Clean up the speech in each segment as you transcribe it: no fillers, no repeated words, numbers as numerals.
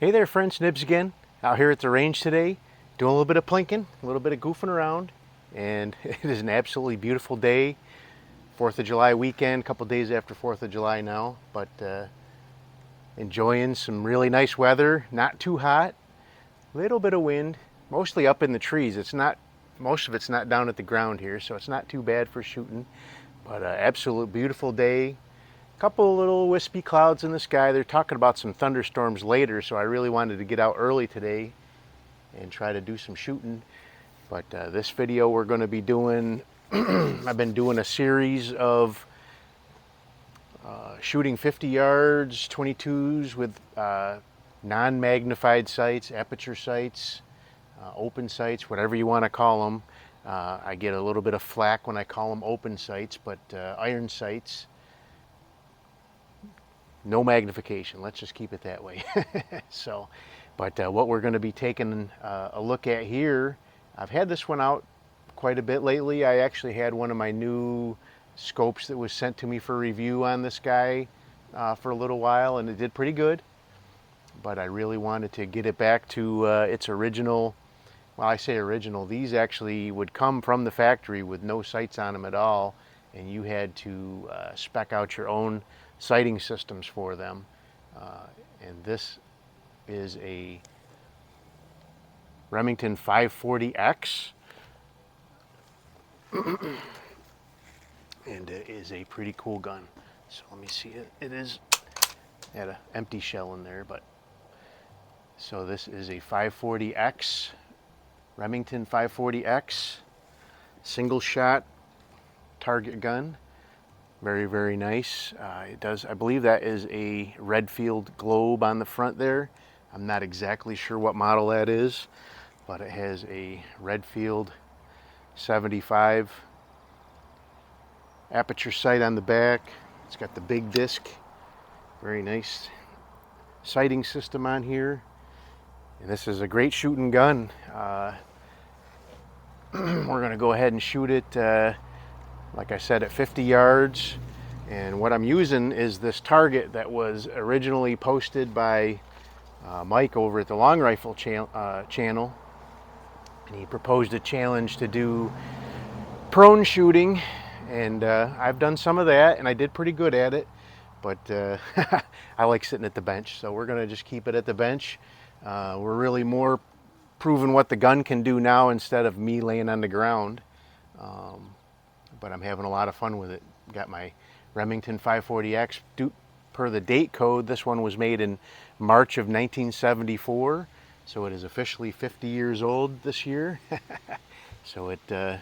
Hey there friends, Nibs again, out here at the range today, doing a little bit of plinking, a little bit of goofing around, and it is an absolutely beautiful day. 4th of July weekend, a couple days after 4th of July now, but enjoying some really nice weather, not too hot, a little bit of wind, mostly up in the trees. Most of it's not down at the ground here, so it's not too bad for shooting, but absolute beautiful day. Couple little wispy clouds in the sky. They're talking about some thunderstorms later, so I really wanted to get out early today and try to do some shooting. But this video we're going to be doing, I've been doing a series of shooting 50 yards, 22s with non-magnified sights, aperture sights, open sights, whatever you want to call them. I get a little bit of flack when I call them open sights, but iron sights. No magnification, let's just keep it that way. So, but what we're going to be taking a look at here, I've had this one out quite a bit lately. I actually had one of my new scopes that was sent to me for review on this guy for a little while, and it did pretty good. But I really wanted to get it back to its original. Well, I say original, these actually would come from the factory with no sights on them at all, and you had to spec out your own sighting systems for them. And this is a Remington 540X, and it is a pretty cool gun. So let me see it. It is had an empty shell in there, but so this is a 540X, Remington 540X, single shot target gun. Very, very nice. It does, I believe that is a Redfield globe on the front there. I'm not exactly sure what model that is, but it has a Redfield 75 aperture sight on the back. It's got the big disc. Very nice sighting system on here. And this is a great shooting gun. We're going to go ahead and shoot it like I said, at 50 yards. And what I'm using is this target that was originally posted by Mike over at the Long Rifle channel. And he proposed a challenge to do prone shooting. And I've done some of that, and I did pretty good at it. But I like sitting at the bench, so we're going to just keep it at the bench. We're really more proving what the gun can do now instead of me laying on the ground. But I'm having a lot of fun with it. Got my Remington 540X. Per the date code, this one was made in March of 1974, so it is officially 50 years old this year. So it, I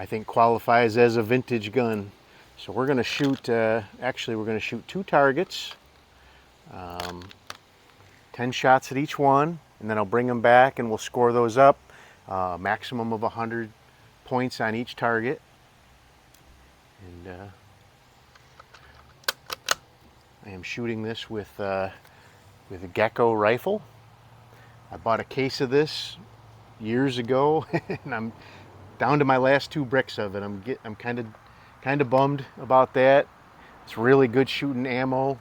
think, qualifies as a vintage gun. So we're going to shoot, actually we're going to shoot 2 targets, 10 shots at each one, and then I'll bring them back and we'll score those up, maximum of 100 points on each target. And I am shooting this with a Geco Rifle. I bought a case of this years ago, and I'm down to my last 2 bricks of it. I'm kind of bummed about that. It's really good shooting ammo.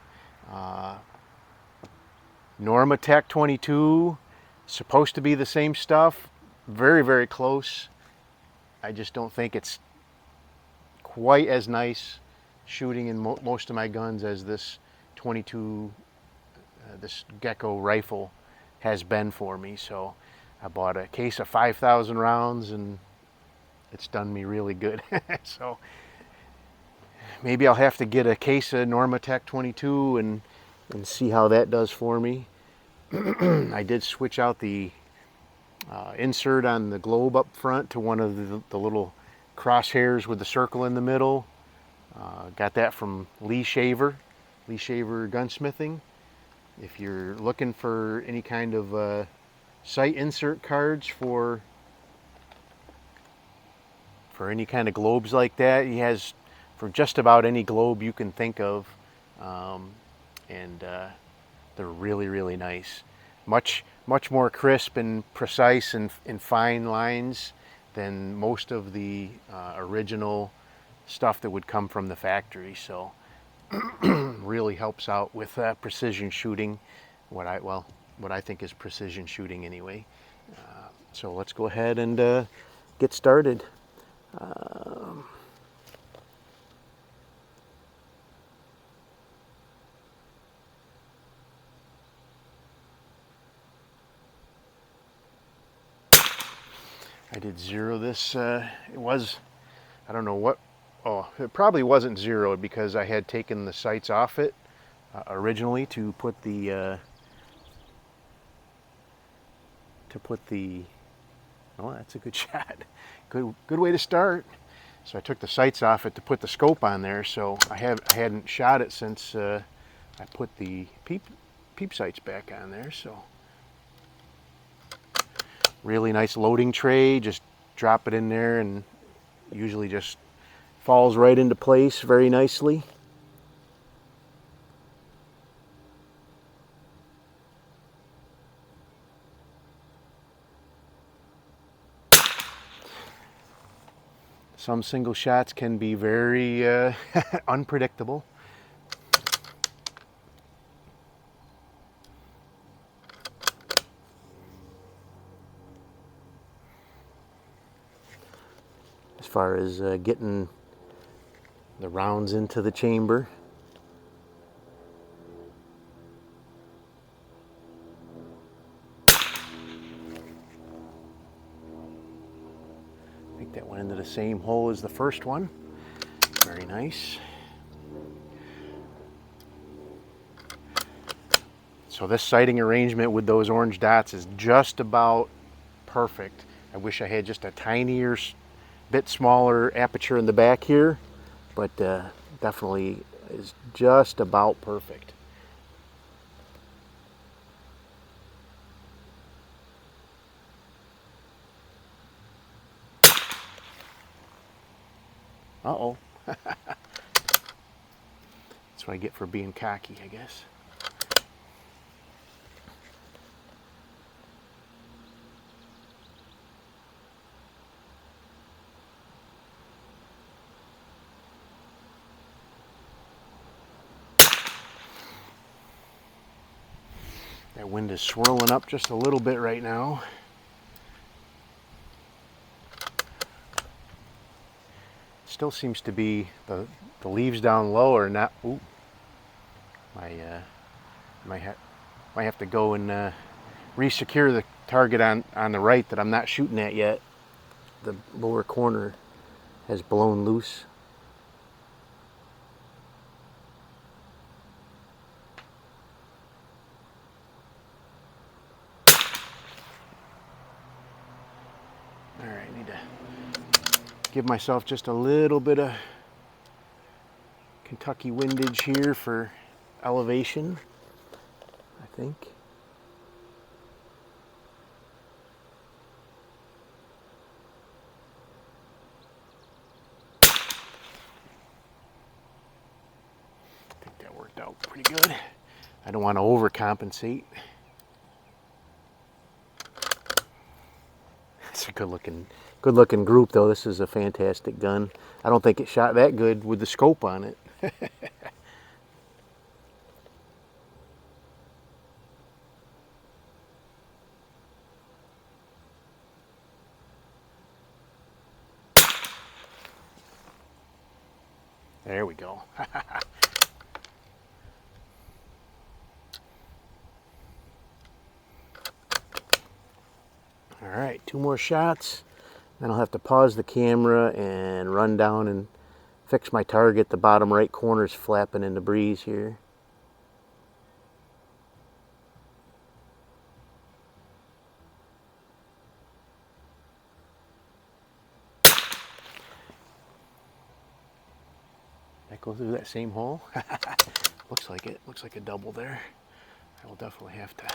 Normatec 22, supposed to be the same stuff. Very, very close. I just don't think it's quite as nice shooting in most of my guns as this 22, this Geco Rifle has been for me. So I bought a case of 5,000 rounds, and it's done me really good. So maybe I'll have to get a case of Normatec 22 and see how that does for me. I did switch out the insert on the globe up front to one of the little crosshairs with the circle in the middle. Got that from Lee Shaver Gunsmithing. If you're looking for any kind of sight insert cards for any kind of globes like that, he has for just about any globe you can think of, and they're really, really nice. Much more crisp and precise and fine lines than most of the original stuff that would come from the factory. So really helps out with precision shooting. Well, what I think is precision shooting anyway. So let's go ahead and get started. I did zero this. It was, I don't know what, oh, it probably wasn't zeroed because I had taken the sights off it originally to put the, oh, that's a good shot. Good way to start. So I took the sights off it to put the scope on there. So I hadn't shot it since I put the peep sights back on there. So really nice loading tray. Just drop it in there and usually just falls right into place very nicely. Some single shots can be very unpredictable. As far as getting the rounds into the chamber. I think that went into the same hole as the first one. Very nice. So this sighting arrangement with those orange dots is just about perfect. I wish I had just a tinier, bit smaller aperture in the back here, but definitely is just about perfect. Uh-oh. That's what I get for being cocky, I guess. That wind is swirling up just a little bit right now. Still seems to be the leaves down low are not. Ooh, might have to go and re-secure the target on the right that I'm not shooting at yet. The lower corner has blown loose. All right, need to give myself just a little bit of Kentucky windage here for elevation, I think. I think that worked out pretty good. I don't want to overcompensate. It's a good looking group though. This is a fantastic gun. I don't think it shot that good with the scope on it. There we go. All right, 2 more shots. Then I'll have to pause the camera and run down and fix my target. The bottom right corner is flapping in the breeze here. That go through that same hole? Looks like it. Looks like a double there. I will definitely have to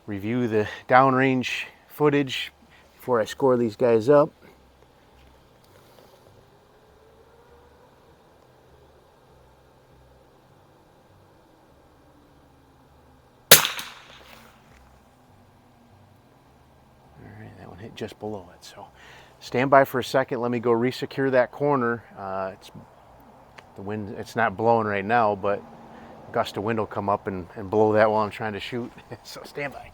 review the downrange footage before I score these guys up. Alright, that one hit just below it. So stand by for a second. Let me go re-secure that corner. The wind, it's not blowing right now, but gust of wind will come up and blow that while I'm trying to shoot. So stand by.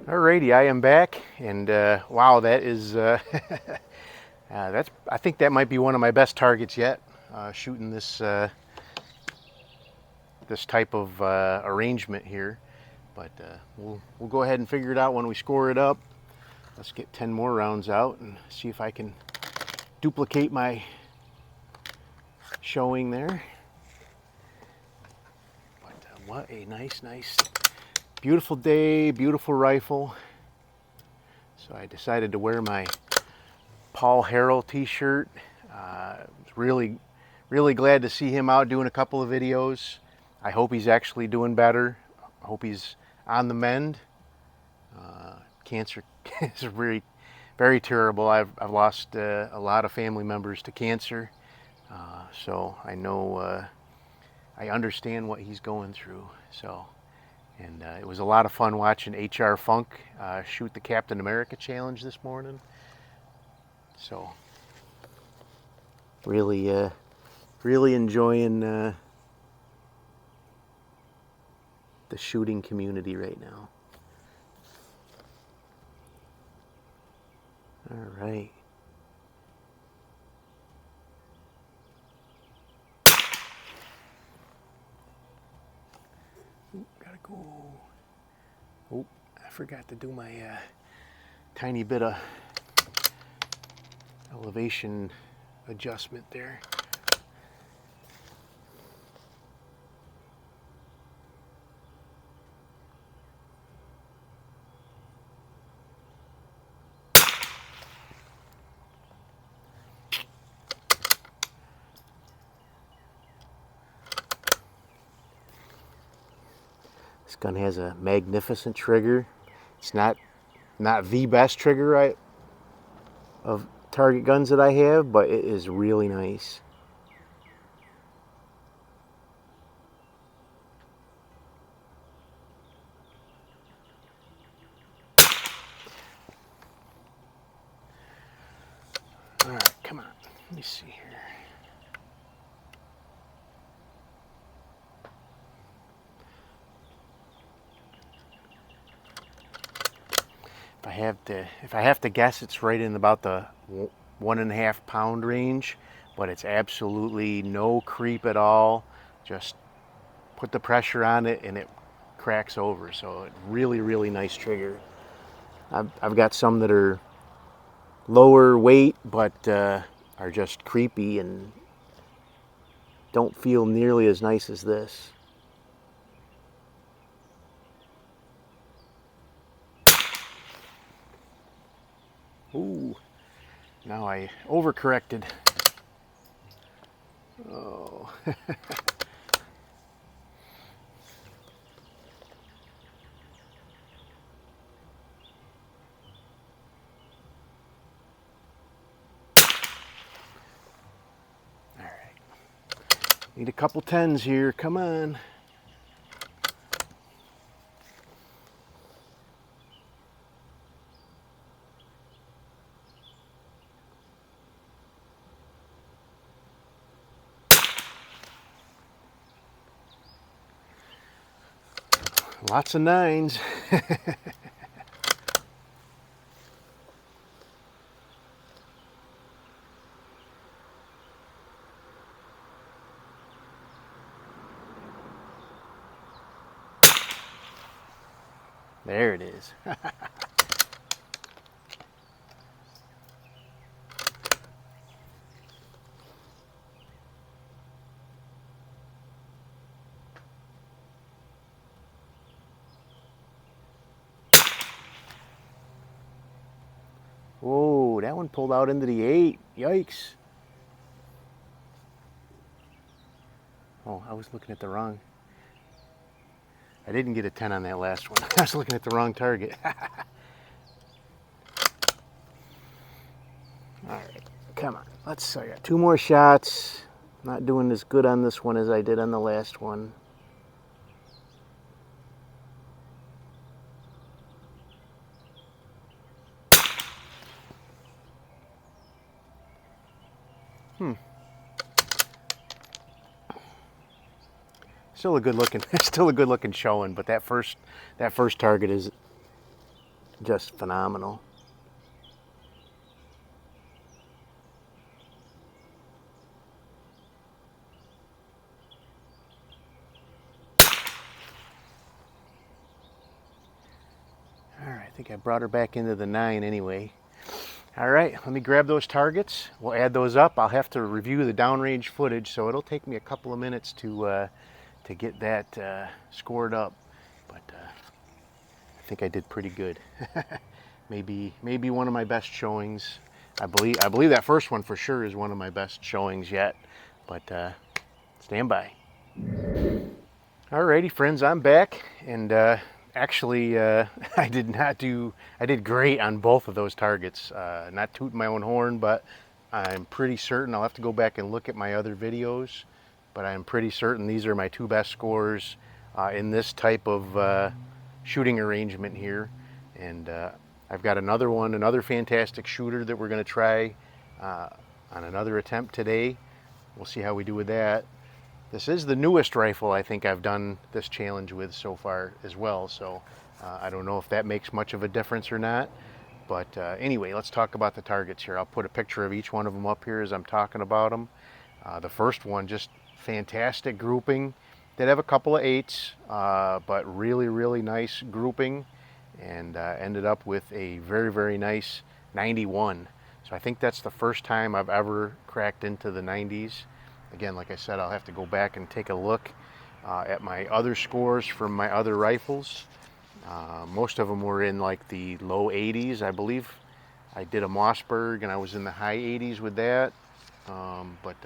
Alrighty, I am back, and wow, that is I think that might be one of my best targets yet. Shooting this this type of arrangement here, but we'll go ahead and figure it out when we score it up. Let's get 10 more rounds out and see if I can duplicate my showing there. But what a nice, beautiful day, beautiful rifle. So I decided to wear my Paul Harrell t-shirt. Really glad to see him out doing a couple of videos. I hope he's actually doing better. I hope he's on the mend. Cancer is very terrible. I've lost a lot of family members to cancer, so I know I understand what he's going through. So, and it was a lot of fun watching HR Funk shoot the Captain America challenge this morning. So, really enjoying the shooting community right now. All right. Ooh, gotta go. Oh, I forgot to do my tiny bit of elevation adjustment there. This gun has a magnificent trigger. It's not the best trigger of target guns that I have, but it is really nice. All right, come on. Let me see here. If I have to guess, it's right in about the 1.5 pound range, but it's absolutely no creep at all. Just put the pressure on it and it cracks over. So really nice trigger. I've got some that are lower weight, but are just creepy and don't feel nearly as nice as this. Ooh, now I overcorrected. Oh. All right. Need a couple 10s here. Come on. Lots of 9s. There it is. Whoa, that one pulled out into the 8. Yikes. Oh, I was looking at the wrong. I didn't get a 10 on that last one. I was looking at the wrong target. Alright, come on. I got 2 more shots. Not doing as good on this one as I did on the last one. Still a good looking, still a good looking showing, but that first target is just phenomenal. All right, I think I brought her back into the 9 anyway. All right, let me grab those targets. We'll add those up. I'll have to review the downrange footage, so it'll take me a couple of minutes to get that scored up. But I think I did pretty good. maybe one of my best showings. I believe that first one for sure is one of my best showings yet. But stand by. Alrighty, friends, I'm back, and actually, I did great on both of those targets. Not tooting my own horn, but I'm pretty certain, I'll have to go back and look at my other videos, but I'm pretty certain these are my 2 best scores in this type of shooting arrangement here. And I've got another fantastic shooter that we're going to try on another attempt today. We'll see how we do with that. This is the newest rifle I think I've done this challenge with so far as well, so I don't know if that makes much of a difference or not. But anyway, let's talk about the targets here. I'll put a picture of each one of them up here as I'm talking about them. The first one, just fantastic grouping. Did have a couple of 8s, but really nice grouping, and ended up with a very nice 91. So I think that's the first time I've ever cracked into the 90s. Again, like I said, I'll have to go back and take a look at my other scores from my other rifles. Most of them were in like the low 80s, I believe. I did a Mossberg and I was in the high 80s with that, but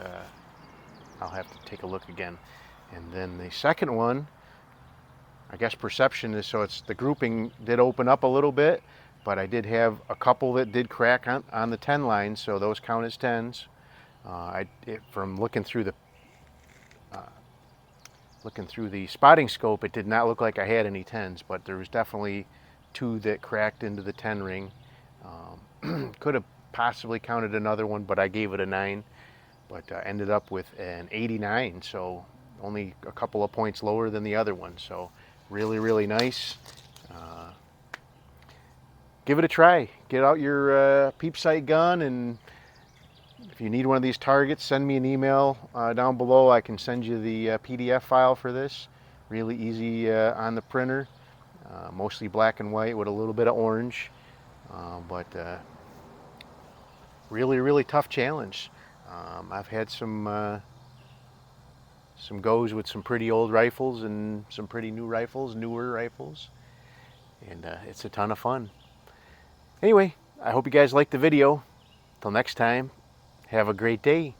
I'll have to take a look again. And then the second one, I guess perception is, so it's the grouping did open up a little bit, but I did have a couple that did crack on the 10 line, so those count as 10s. From looking through the spotting scope, it did not look like I had any 10s, but there was definitely 2 that cracked into the 10 ring. Could have possibly counted another one, but I gave it a 9. But ended up with an 89, so only a couple of points lower than the other one. So really nice. Give it a try. Get out your peep sight gun, and if you need one of these targets, send me an email down below. I can send you the PDF file for this. Really easy on the printer. Mostly black and white with a little bit of orange. But really tough challenge. I've had some goes with some pretty old rifles and some pretty newer rifles. And it's a ton of fun. Anyway, I hope you guys liked the video. Till next time, have a great day.